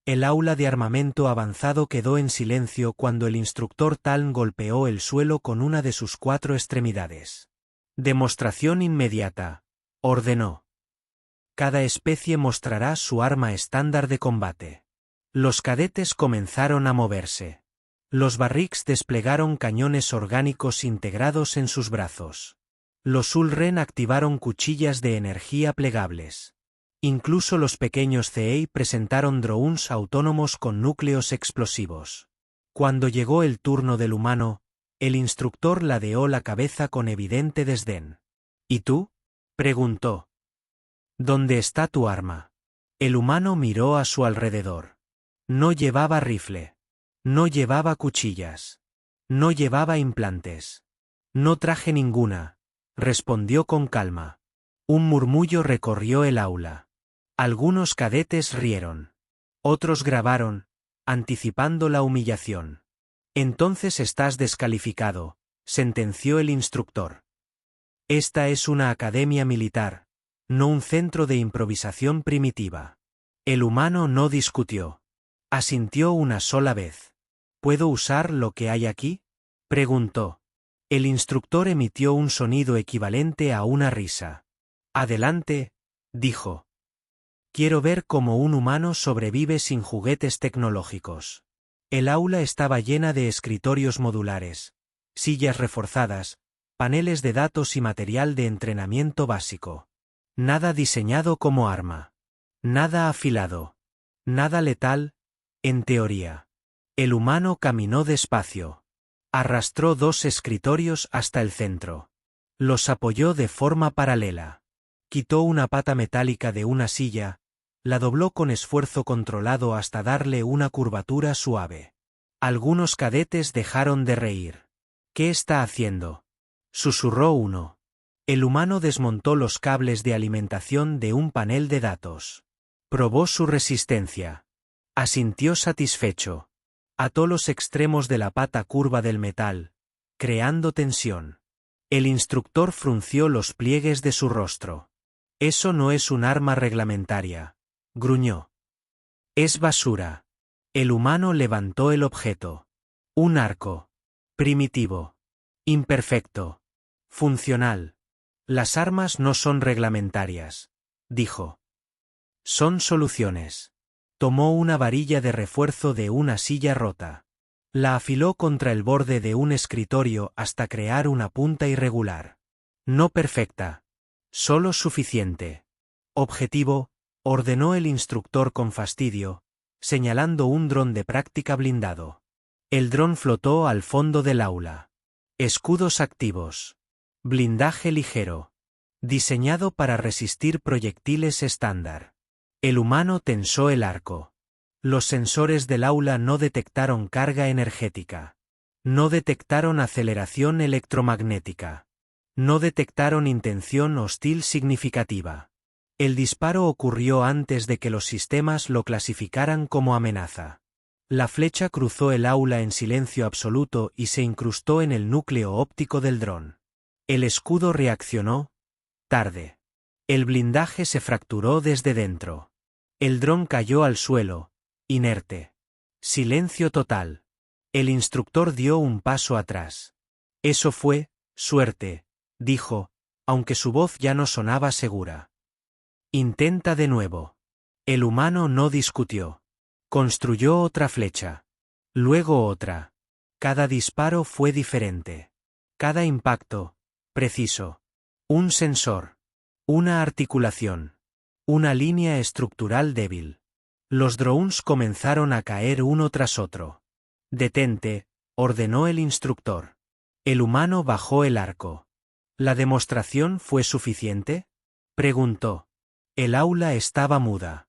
El aula de armamento avanzado quedó en silencio cuando el instructor Taln golpeó el suelo con una de sus 4 extremidades. Demostración inmediata, ordenó. Cada especie mostrará su arma estándar de combate. Los cadetes comenzaron a moverse. Los barriks desplegaron cañones orgánicos integrados en sus brazos. Los Ulren activaron cuchillas de energía plegables. Incluso los pequeños CEI presentaron drones autónomos con núcleos explosivos. Cuando llegó el turno del humano, el instructor ladeó la cabeza con evidente desdén. ¿Y tú?, preguntó. ¿Dónde está tu arma? El humano miró a su alrededor. No llevaba rifle. No llevaba cuchillas. No llevaba implantes. No traje ninguna, respondió con calma. Un murmullo recorrió el aula. Algunos cadetes rieron. Otros grabaron, anticipando la humillación. Entonces estás descalificado, sentenció el instructor. Esta es una academia militar, no un centro de improvisación primitiva. El humano no discutió. Asintió una sola vez. ¿Puedo usar lo que hay aquí?, preguntó. El instructor emitió un sonido equivalente a una risa. Adelante, dijo. Quiero ver cómo un humano sobrevive sin juguetes tecnológicos. El aula estaba llena de escritorios modulares, sillas reforzadas, paneles de datos y material de entrenamiento básico. Nada diseñado como arma. Nada afilado. Nada letal, en teoría. El humano caminó despacio. Arrastró 2 escritorios hasta el centro. Los apoyó de forma paralela. Quitó una pata metálica de una silla, la dobló con esfuerzo controlado hasta darle una curvatura suave. Algunos cadetes dejaron de reír. ¿Qué está haciendo?, susurró uno. El humano desmontó los cables de alimentación de un panel de datos. Probó su resistencia. Asintió satisfecho. Ató los extremos de la pata curva del metal, creando tensión. El instructor frunció los pliegues de su rostro. Eso no es un arma reglamentaria, gruñó. Es basura. El humano levantó el objeto. Un arco. Primitivo. Imperfecto. Funcional. Las armas no son reglamentarias, dijo. Son soluciones. Tomó una varilla de refuerzo de una silla rota. La afiló contra el borde de un escritorio hasta crear una punta irregular. No perfecta. Solo suficiente. Objetivo, ordenó el instructor con fastidio, señalando un dron de práctica blindado. El dron flotó al fondo del aula. Escudos activos. Blindaje ligero. Diseñado para resistir proyectiles estándar. El humano tensó el arco. Los sensores del aula no detectaron carga energética. No detectaron aceleración electromagnética. No detectaron intención hostil significativa. El disparo ocurrió antes de que los sistemas lo clasificaran como amenaza. La flecha cruzó el aula en silencio absoluto y se incrustó en el núcleo óptico del dron. El escudo reaccionó, tarde. El blindaje se fracturó desde dentro. El dron cayó al suelo, inerte. Silencio total. El instructor dio un paso atrás. Eso fue suerte, dijo, aunque su voz ya no sonaba segura. Intenta de nuevo. El humano no discutió. Construyó otra flecha. Luego otra. Cada disparo fue diferente. Cada impacto, preciso. Un sensor. Una articulación. Una línea estructural débil. Los drones comenzaron a caer uno tras otro. Detente, ordenó el instructor. El humano bajó el arco. ¿La demostración fue suficiente?, preguntó. El aula estaba muda.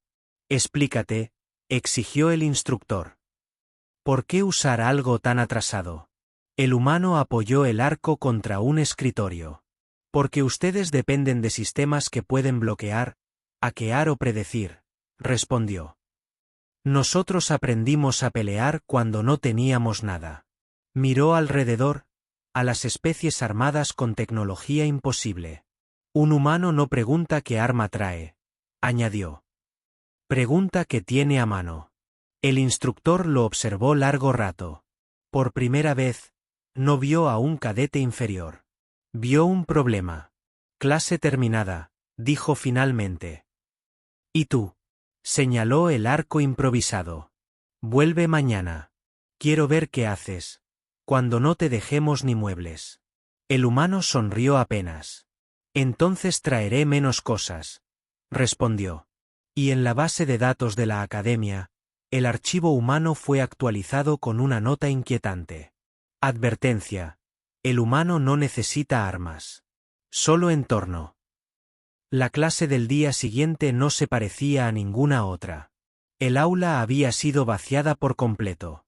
Explícate, exigió el instructor. ¿Por qué usar algo tan atrasado? El humano apoyó el arco contra un escritorio. Porque ustedes dependen de sistemas que pueden bloquear, hackear o predecir, respondió. Nosotros aprendimos a pelear cuando no teníamos nada. Miró alrededor, a las especies armadas con tecnología imposible. Un humano no pregunta qué arma trae, añadió. Pregunta qué tiene a mano. El instructor lo observó largo rato. Por primera vez, no vio a un cadete inferior. Vio un problema. Clase terminada, dijo finalmente. ¿Y tú? Señaló el arco improvisado. Vuelve mañana. Quiero ver qué haces. Cuando no te dejemos ni muebles. El humano sonrió apenas. Entonces traeré menos cosas, respondió. Y en la base de datos de la academia, el archivo humano fue actualizado con una nota inquietante. Advertencia. El humano no necesita armas. Solo entorno. La clase del día siguiente no se parecía a ninguna otra. El aula había sido vaciada por completo.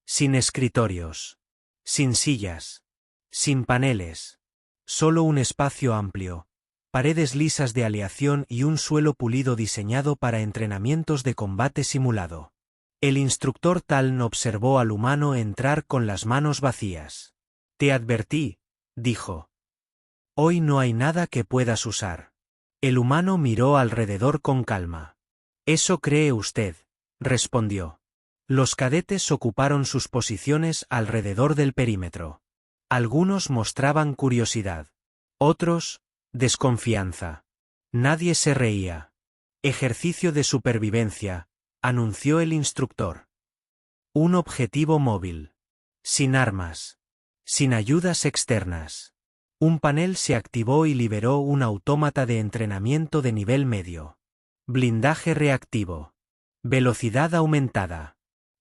Sin escritorios. Sin sillas. Sin paneles. Solo un espacio amplio. Paredes lisas de aleación y un suelo pulido diseñado para entrenamientos de combate simulado. El instructor Taln observó al humano entrar con las manos vacías. Te advertí, dijo. Hoy no hay nada que puedas usar. El humano miró alrededor con calma. Eso cree usted, respondió. Los cadetes ocuparon sus posiciones alrededor del perímetro. Algunos mostraban curiosidad. Otros, desconfianza. Nadie se reía. Ejercicio de supervivencia, anunció el instructor. Un objetivo móvil. Sin armas. Sin ayudas externas. Un panel se activó y liberó un autómata de entrenamiento de nivel medio. Blindaje reactivo. Velocidad aumentada.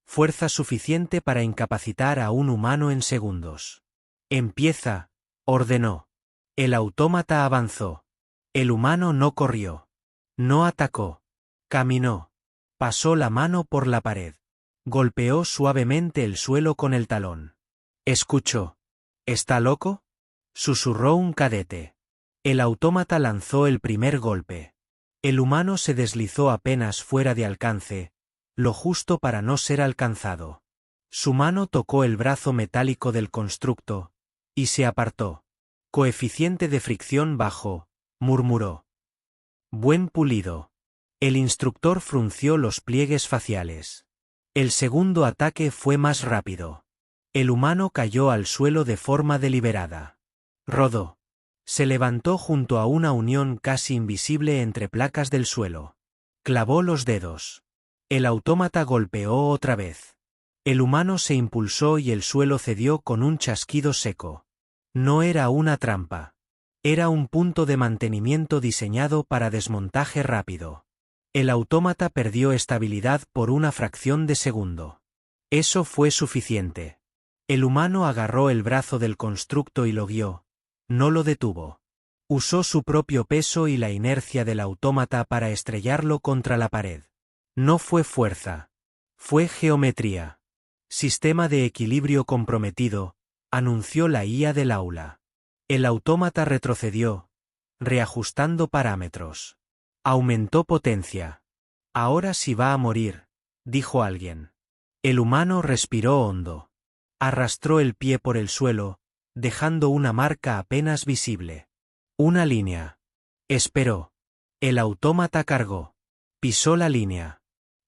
Fuerza suficiente para incapacitar a un humano en segundos. Empieza, ordenó. El autómata avanzó. El humano no corrió. No atacó. Caminó. Pasó la mano por la pared. Golpeó suavemente el suelo con el talón. Escuchó. ¿Está loco?, susurró un cadete. El autómata lanzó el primer golpe. El humano se deslizó apenas fuera de alcance, lo justo para no ser alcanzado. Su mano tocó el brazo metálico del constructo, y se apartó. Coeficiente de fricción bajo, murmuró. Buen pulido. El instructor frunció los pliegues faciales. El segundo ataque fue más rápido. El humano cayó al suelo de forma deliberada. Rodó. Se levantó junto a una unión casi invisible entre placas del suelo. Clavó los dedos. El autómata golpeó otra vez. El humano se impulsó y el suelo cedió con un chasquido seco. No era una trampa. Era un punto de mantenimiento diseñado para desmontaje rápido. El autómata perdió estabilidad por una fracción de segundo. Eso fue suficiente. El humano agarró el brazo del constructo y lo guió. No lo detuvo. Usó su propio peso y la inercia del autómata para estrellarlo contra la pared. No fue fuerza. Fue geometría. Sistema de equilibrio comprometido, anunció la IA del aula. El autómata retrocedió, reajustando parámetros. Aumentó potencia. Ahora sí va a morir, dijo alguien. El humano respiró hondo. Arrastró el pie por el suelo, dejando una marca apenas visible. Una línea. Esperó. El autómata cargó. Pisó la línea.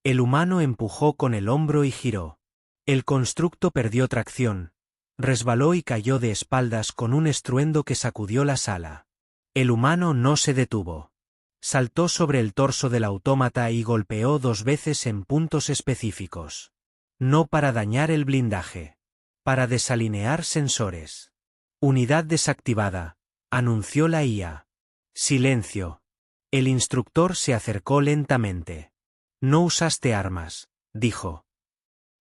El humano empujó con el hombro y giró. El constructo perdió tracción. Resbaló y cayó de espaldas con un estruendo que sacudió la sala. El humano no se detuvo. Saltó sobre el torso del autómata y golpeó 2 veces en puntos específicos. No para dañar el blindaje. Para desalinear sensores. Unidad desactivada, anunció la IA. Silencio. El instructor se acercó lentamente. No usaste armas, dijo.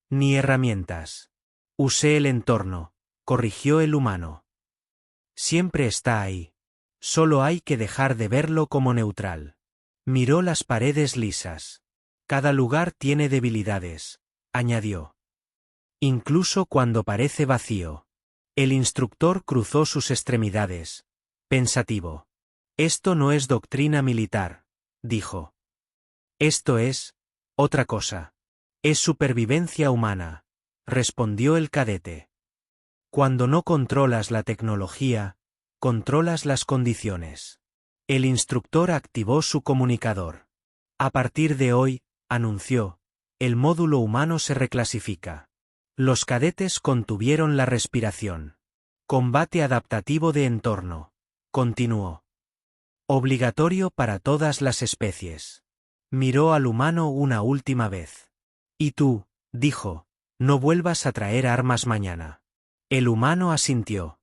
Ni herramientas. Usé el entorno, corrigió el humano. Siempre está ahí. Solo hay que dejar de verlo como neutral. Miró las paredes lisas. Cada lugar tiene debilidades, añadió. Incluso cuando parece vacío. El instructor cruzó sus extremidades, pensativo. Esto no es doctrina militar, dijo. Esto es otra cosa. Es supervivencia humana, respondió el cadete. Cuando no controlas la tecnología, controlas las condiciones. El instructor activó su comunicador. A partir de hoy, anunció, El módulo humano se reclasifica. Los cadetes contuvieron la respiración. Combate adaptativo de entorno. Continuó. Obligatorio para todas las especies. Miró al humano una última vez. Y tú, dijo, no vuelvas a traer armas mañana. El humano asintió.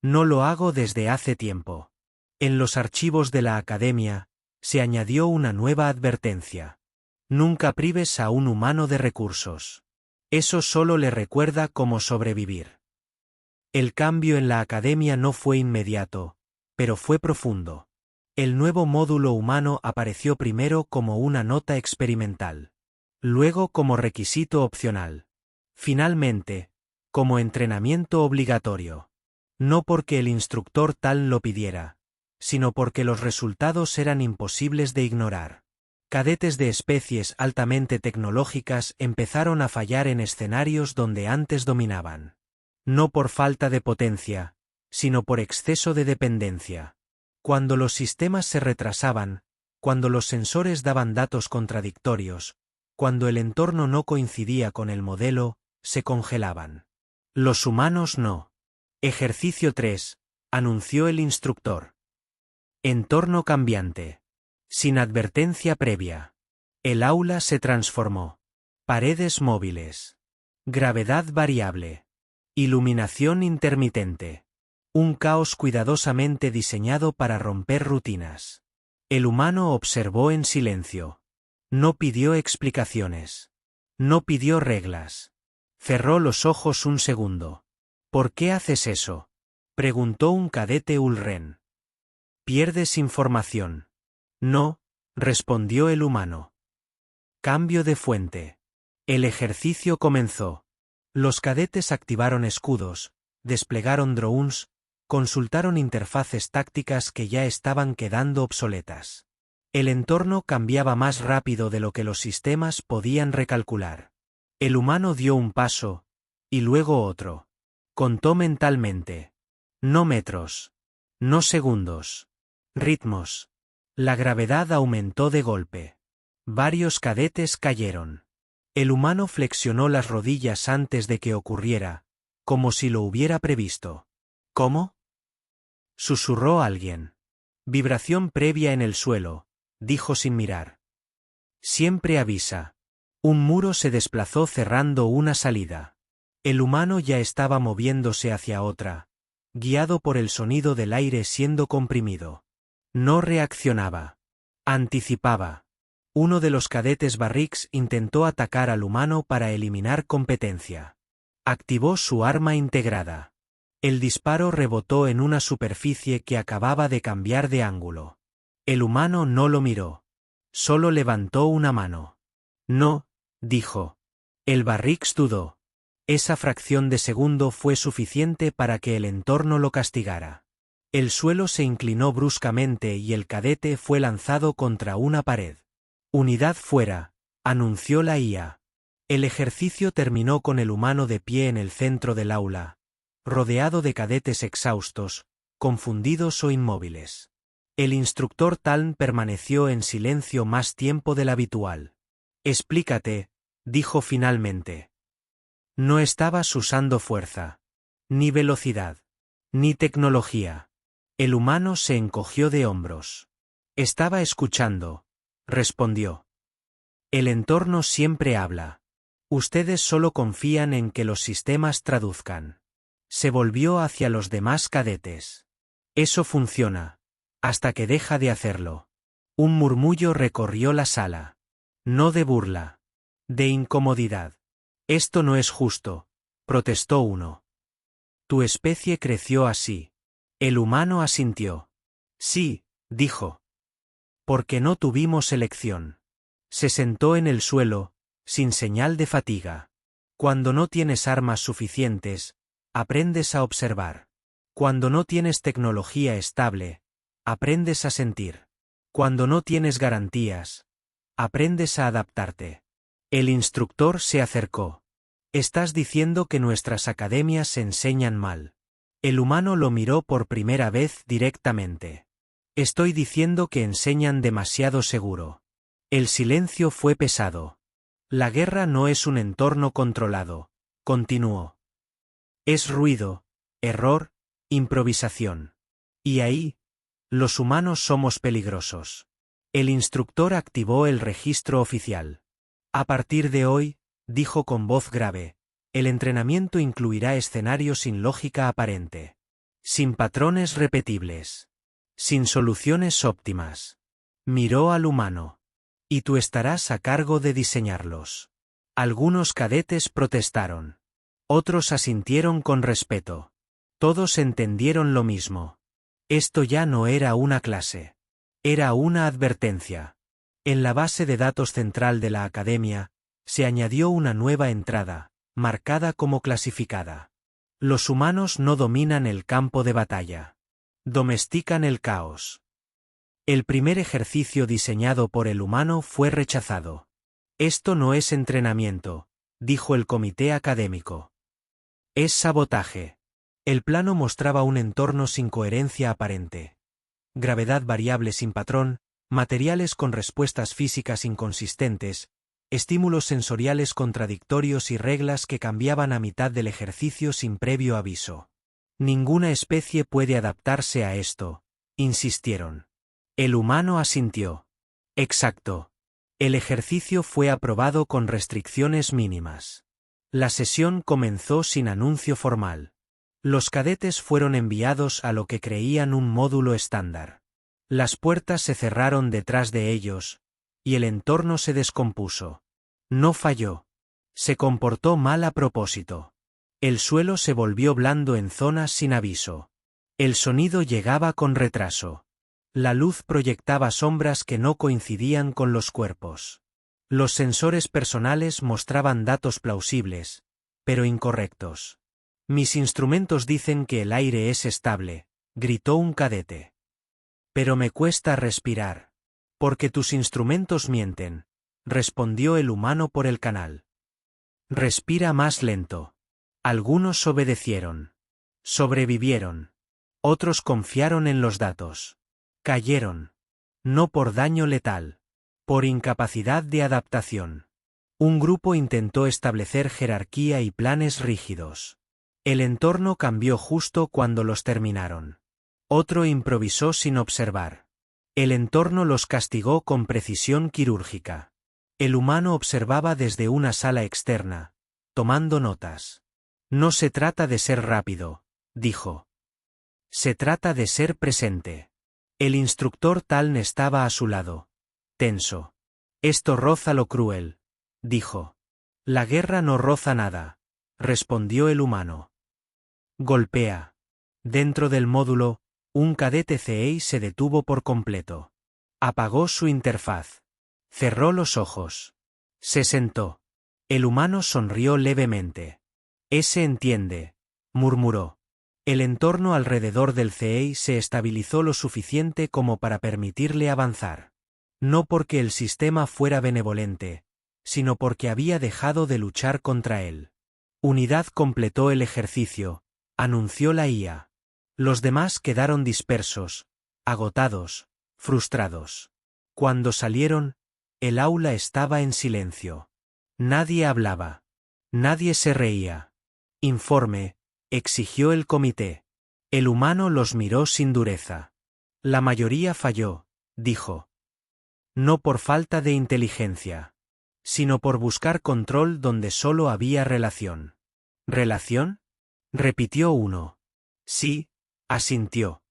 No lo hago desde hace tiempo. En los archivos de la academia, se añadió una nueva advertencia. Nunca prives a un humano de recursos. Eso solo le recuerda cómo sobrevivir. El cambio en la academia no fue inmediato, pero fue profundo. El nuevo módulo humano apareció primero como una nota experimental. Luego como requisito opcional. Finalmente, como entrenamiento obligatorio. No porque el instructor tal lo pidiera, sino porque los resultados eran imposibles de ignorar. Cadetes de especies altamente tecnológicas empezaron a fallar en escenarios donde antes dominaban. No por falta de potencia, sino por exceso de dependencia. Cuando los sistemas se retrasaban, cuando los sensores daban datos contradictorios, cuando el entorno no coincidía con el modelo, se congelaban. Los humanos no. Ejercicio 3, anunció el instructor. Entorno cambiante. Sin advertencia previa. El aula se transformó. Paredes móviles. Gravedad variable. Iluminación intermitente. Un caos cuidadosamente diseñado para romper rutinas. El humano observó en silencio. No pidió explicaciones. No pidió reglas. Cerró los ojos un segundo. ¿Por qué haces eso?, preguntó un cadete Ulren. Pierdes información. No, respondió el humano. Cambio de fuente. El ejercicio comenzó. Los cadetes activaron escudos, desplegaron drones, consultaron interfaces tácticas que ya estaban quedando obsoletas. El entorno cambiaba más rápido de lo que los sistemas podían recalcular. El humano dio un paso, y luego otro. Contó mentalmente. No metros. No segundos. Ritmos. La gravedad aumentó de golpe. Varios cadetes cayeron. El humano flexionó las rodillas antes de que ocurriera, como si lo hubiera previsto. ¿Cómo?, susurró alguien. Vibración previa en el suelo, dijo sin mirar. Siempre avisa. Un muro se desplazó cerrando una salida. El humano ya estaba moviéndose hacia otra, guiado por el sonido del aire siendo comprimido. No reaccionaba. Anticipaba. Uno de los cadetes Barrix intentó atacar al humano para eliminar competencia. Activó su arma integrada. El disparo rebotó en una superficie que acababa de cambiar de ángulo. El humano no lo miró. Solo levantó una mano. No, dijo. El Barrix dudó. Esa fracción de segundo fue suficiente para que el entorno lo castigara. El suelo se inclinó bruscamente y el cadete fue lanzado contra una pared. Unidad fuera, anunció la IA. El ejercicio terminó con el humano de pie en el centro del aula, rodeado de cadetes exhaustos, confundidos o inmóviles. El instructor Taln permaneció en silencio más tiempo del habitual. Explícate, dijo finalmente. No estabas usando fuerza, ni velocidad, ni tecnología. El humano se encogió de hombros. Estaba escuchando, respondió. El entorno siempre habla. Ustedes solo confían en que los sistemas traduzcan. Se volvió hacia los demás cadetes. Eso funciona, hasta que deja de hacerlo. Un murmullo recorrió la sala. No de burla, de incomodidad. Esto no es justo, protestó uno. Tu especie creció así. El humano asintió. Sí, dijo. Porque no tuvimos elección. Se sentó en el suelo, sin señal de fatiga. Cuando no tienes armas suficientes, aprendes a observar. Cuando no tienes tecnología estable, aprendes a sentir. Cuando no tienes garantías, aprendes a adaptarte. El instructor se acercó. Estás diciendo que nuestras academias se enseñan mal. El humano lo miró por primera vez directamente. Estoy diciendo que enseñan demasiado seguro. El silencio fue pesado. La guerra no es un entorno controlado, continuó. Es ruido, error, improvisación. Y ahí, los humanos somos peligrosos. El instructor activó el registro oficial. A partir de hoy, dijo con voz grave, el entrenamiento incluirá escenarios sin lógica aparente. Sin patrones repetibles. Sin soluciones óptimas. Miró al humano. Y tú estarás a cargo de diseñarlos. Algunos cadetes protestaron. Otros asintieron con respeto. Todos entendieron lo mismo. Esto ya no era una clase. Era una advertencia. En la base de datos central de la academia, se añadió una nueva entrada, marcada como clasificada. Los humanos no dominan el campo de batalla. Domestican el caos. El primer ejercicio diseñado por el humano fue rechazado. Esto no es entrenamiento, dijo el comité académico. Es sabotaje. El plano mostraba un entorno sin coherencia aparente. Gravedad variable sin patrón, materiales con respuestas físicas inconsistentes, estímulos sensoriales contradictorios y reglas que cambiaban a mitad del ejercicio sin previo aviso. Ninguna especie puede adaptarse a esto, insistieron. El humano asintió. Exacto. El ejercicio fue aprobado con restricciones mínimas. La sesión comenzó sin anuncio formal. Los cadetes fueron enviados a lo que creían un módulo estándar. Las puertas se cerraron detrás de ellos, y el entorno se descompuso. No falló. Se comportó mal a propósito. El suelo se volvió blando en zonas sin aviso. El sonido llegaba con retraso. La luz proyectaba sombras que no coincidían con los cuerpos. Los sensores personales mostraban datos plausibles, pero incorrectos. Mis instrumentos dicen que el aire es estable, gritó un cadete. Pero me cuesta respirar. Porque tus instrumentos mienten, respondió el humano por el canal. Respira más lento. Algunos obedecieron. Sobrevivieron. Otros confiaron en los datos. Cayeron. No por daño letal. Por incapacidad de adaptación. Un grupo intentó establecer jerarquía y planes rígidos. El entorno cambió justo cuando los terminaron. Otro improvisó sin observar. El entorno los castigó con precisión quirúrgica. El humano observaba desde una sala externa, tomando notas. No se trata de ser rápido, dijo. Se trata de ser presente. El instructor Taln estaba a su lado. Tenso. Esto roza lo cruel, dijo. La guerra no roza nada, respondió el humano. Golpea. Dentro del módulo, un cadete CEI se detuvo por completo. Apagó su interfaz. Cerró los ojos. Se sentó. El humano sonrió levemente. Ese entiende, murmuró. El entorno alrededor del CEI se estabilizó lo suficiente como para permitirle avanzar. No porque el sistema fuera benevolente, sino porque había dejado de luchar contra él. Unidad completó el ejercicio, anunció la IA. Los demás quedaron dispersos, agotados, frustrados. Cuando salieron, el aula estaba en silencio. Nadie hablaba. Nadie se reía. Informe, exigió el comité. El humano los miró sin dureza. La mayoría falló, dijo. No por falta de inteligencia, sino por buscar control donde solo había relación. ¿Relación? Repitió uno. Sí, asintió.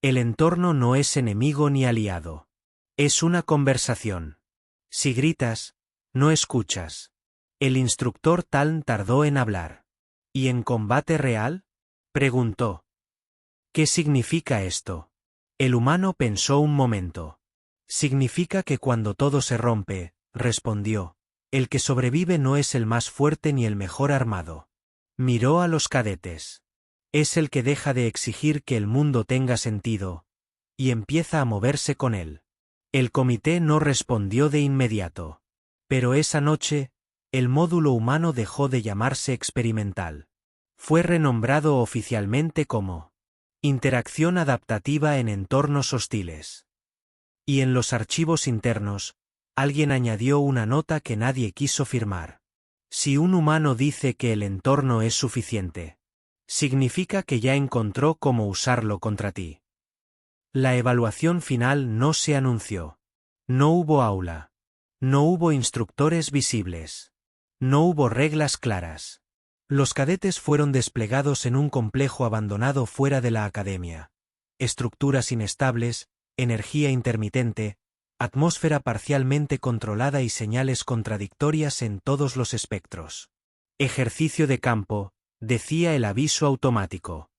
El entorno no es enemigo ni aliado. Es una conversación. Si gritas, no escuchas. El instructor Taln tardó en hablar. ¿Y en combate real? Preguntó. ¿Qué significa esto? El humano pensó un momento. Significa que cuando todo se rompe, respondió, el que sobrevive no es el más fuerte ni el mejor armado. Miró a los cadetes. Es el que deja de exigir que el mundo tenga sentido, y empieza a moverse con él. El comité no respondió de inmediato. Pero esa noche, el módulo humano dejó de llamarse experimental. Fue renombrado oficialmente como Interacción adaptativa en entornos hostiles. Y en los archivos internos, Alguien añadió una nota que nadie quiso firmar. Si un humano dice que el entorno es suficiente, significa que ya encontró cómo usarlo contra ti. La evaluación final no se anunció. No hubo aula. No hubo instructores visibles. No hubo reglas claras. Los cadetes fueron desplegados en un complejo abandonado fuera de la academia. Estructuras inestables, energía intermitente, atmósfera parcialmente controlada y señales contradictorias en todos los espectros. Ejercicio de campo, decía el aviso automático.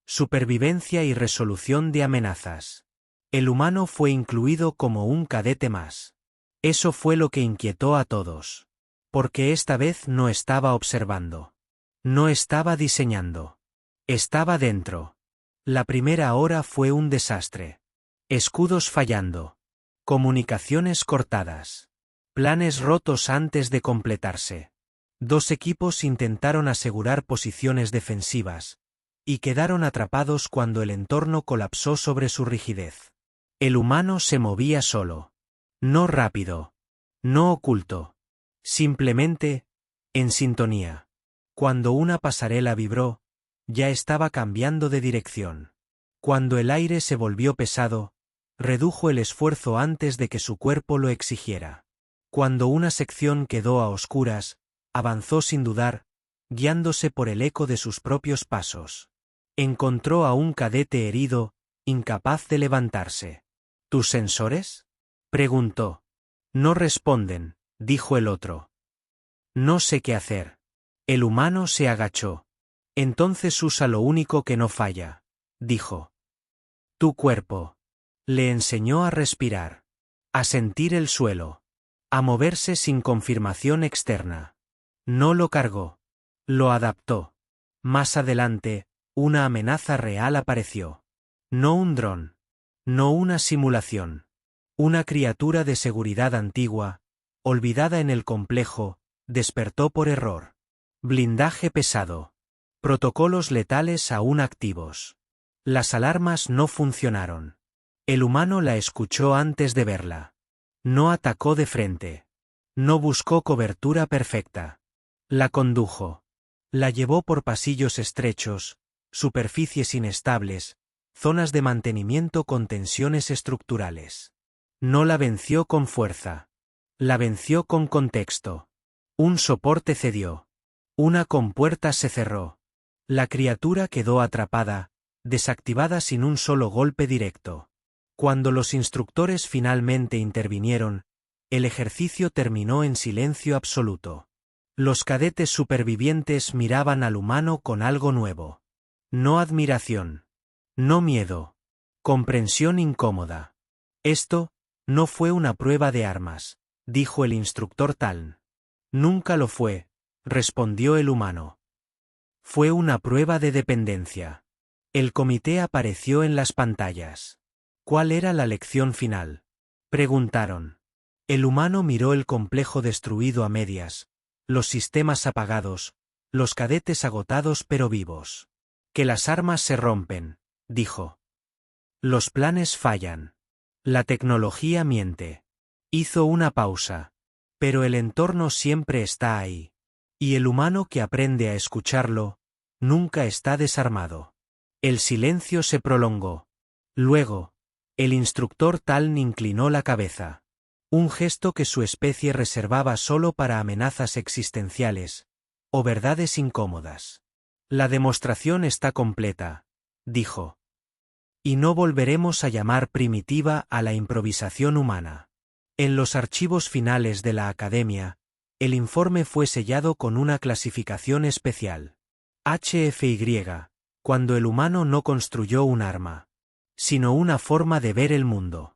Supervivencia y resolución de amenazas. El humano fue incluido como un cadete más. Eso fue lo que inquietó a todos. Porque esta vez no estaba observando. No estaba diseñando. Estaba dentro. La primera hora fue un desastre. Escudos fallando. Comunicaciones cortadas. Planes rotos antes de completarse. 2 equipos intentaron asegurar posiciones defensivas, y quedaron atrapados cuando el entorno colapsó sobre su rigidez. El humano se movía solo. No rápido. No oculto. Simplemente, en sintonía. Cuando una pasarela vibró, ya estaba cambiando de dirección. Cuando el aire se volvió pesado, redujo el esfuerzo antes de que su cuerpo lo exigiera. Cuando una sección quedó a oscuras, avanzó sin dudar, guiándose por el eco de sus propios pasos. Encontró a un cadete herido, incapaz de levantarse. ¿Tus sensores?, preguntó. No responden, dijo el otro. No sé qué hacer. El humano se agachó. Entonces usa lo único que no falla, dijo. Tu cuerpo. Le enseñó a respirar, a sentir el suelo, a moverse sin confirmación externa. No lo cargó. Lo adaptó. Más adelante, una amenaza real apareció. No un dron. No una simulación. Una criatura de seguridad antigua, olvidada en el complejo, despertó por error. Blindaje pesado. Protocolos letales aún activos. Las alarmas no funcionaron. El humano la escuchó antes de verla. No atacó de frente. No buscó cobertura perfecta. La condujo. La llevó por pasillos estrechos, superficies inestables, zonas de mantenimiento con tensiones estructurales. No la venció con fuerza. La venció con contexto. Un soporte cedió. Una compuerta se cerró. La criatura quedó atrapada, desactivada sin un solo golpe directo. Cuando los instructores finalmente intervinieron, el ejercicio terminó en silencio absoluto. Los cadetes supervivientes miraban al humano con algo nuevo. No admiración. No miedo. Comprensión incómoda. Esto no fue una prueba de armas, dijo el instructor Taln. Nunca lo fue, respondió el humano. Fue una prueba de dependencia. El comité apareció en las pantallas. ¿Cuál era la lección final?, preguntaron. El humano miró el complejo destruido a medias, los sistemas apagados, los cadetes agotados pero vivos. Que las armas se rompen, dijo. Los planes fallan. La tecnología miente. Hizo una pausa. Pero el entorno siempre está ahí. Y el humano que aprende a escucharlo, nunca está desarmado. El silencio se prolongó. Luego, el instructor Taln inclinó la cabeza. Un gesto que su especie reservaba solo para amenazas existenciales, o verdades incómodas. La demostración está completa, dijo. Y no volveremos a llamar primitiva a la improvisación humana. En los archivos finales de la Academia, el informe fue sellado con una clasificación especial. HFY, cuando el humano no construyó un arma, sino una forma de ver el mundo.